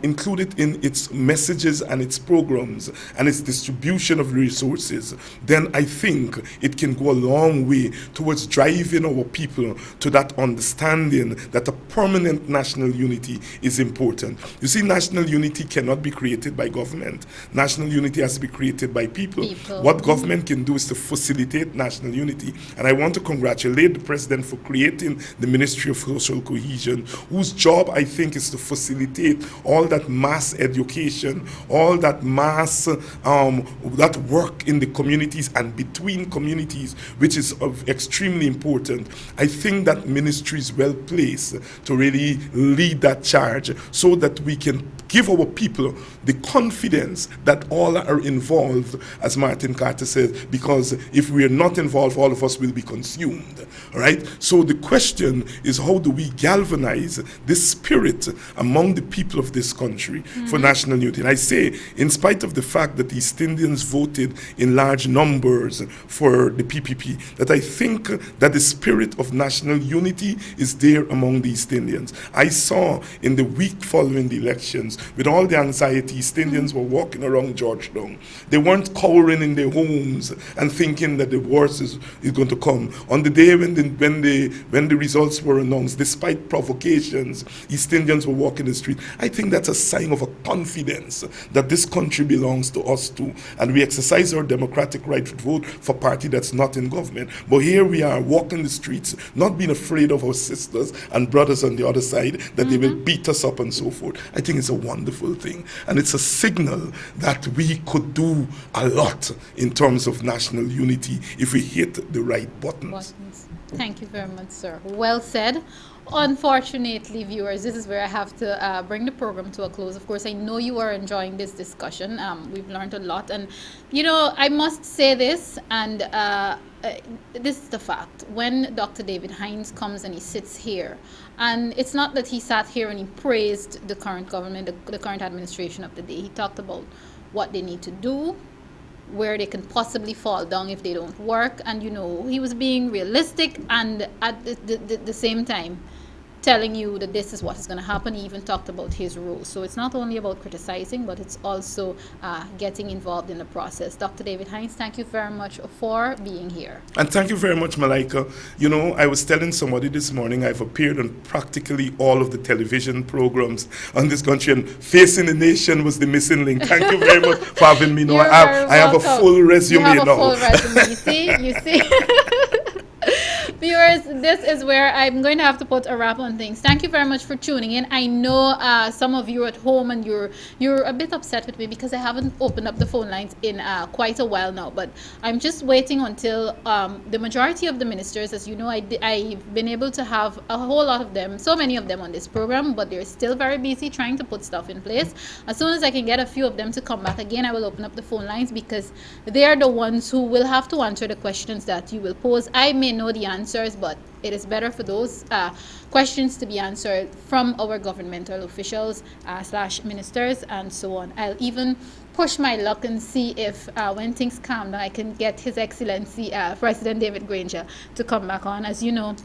included in its messages and its programs and its distribution of resources, then I think it can go a long way towards driving our people to that understanding that a permanent national unity is important. You see, national unity cannot be created by government. National unity has to be created by people. What government can do is to facilitate national unity. And I want to congratulate the president for creating the Ministry of Social Cohesion, whose job, I think, is to facilitate all that mass education, all that mass, that work in the communities and between communities, which is extremely important. I think that ministry is well placed to really lead that charge so that we can give our people the confidence that all are involved, as Martin Carter says, because if we are not involved, all of us will be consumed. All right? So the question is, how do we galvanize this spirit among the people of this country for national unity? And I say, in spite of the fact that East Indians voted in large numbers for the PPP, that I think that the spirit of national unity is there among the East Indians. I saw in the week following the elections, with all the anxiety, East Indians were walking around Georgetown. They weren't cowering in their homes and thinking that the worst is going to come. On the day when the results were announced, despite provocations, East Indians were walking the street. I think that's a sign of a confidence that this country belongs to us too, and we exercise our democratic right to vote for a party that's not in government. But here we are walking the streets, not being afraid of our sisters and brothers on the other side, that they will beat us up and so forth. I think it's a wonderful thing, and it's a signal that we could do a lot in terms of national unity if we hit the right buttons.
Thank you very much, sir. Well said. Unfortunately, viewers, this is where I have to bring the program to a close. Of course, I know you are enjoying this discussion. We've learned a lot, and I must say this, and this is the fact. When Dr. David Hinds comes and he sits here, and it's not that he sat here and he praised the current government, the current administration of the day. He talked about what they need to do, where they can possibly fall down if they don't work, and he was being realistic and at the same time telling you that this is what is going to happen. He even talked about his role. So it's not only about criticizing, but it's also getting involved in the process. Dr. David Hinds, thank you very much for being here.
And thank you very much, Malika. I was telling somebody this morning, I've appeared on practically all of the television programs on this country, and Facing the Nation was the missing link. Thank you very much for having me. I have a full resume now.
You have a full resume. You see? Viewers, this is where I'm going to have to put a wrap on things. Thank you very much for tuning in. I know some of you are at home and you're a bit upset with me because I haven't opened up the phone lines in quite a while now. But I'm just waiting until the majority of the ministers, as you know, I've been able to have a whole lot of them, so many of them on this program, but they're still very busy trying to put stuff in place. As soon as I can get a few of them to come back again, I will open up the phone lines because they are the ones who will have to answer the questions that you will pose. I may know the answer, answers, but it is better for those questions to be answered from our governmental officials / ministers and so on. I'll even push my luck and see if when things calm down, I can get His Excellency President David Granger to come back on. As you know,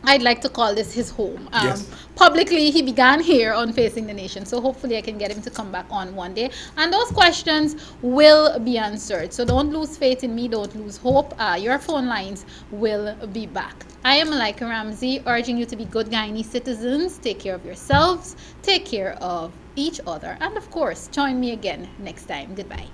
I'd like to call this his home.
Yes.
Publicly, he began here on Facing the Nation, so hopefully I can get him to come back on one day. And those questions will be answered. So don't lose faith in me, don't lose hope. Your phone lines will be back. I am Malika Ramsey, urging you to be good Guyanese citizens. Take care of yourselves, take care of each other, and of course, join me again next time. Goodbye.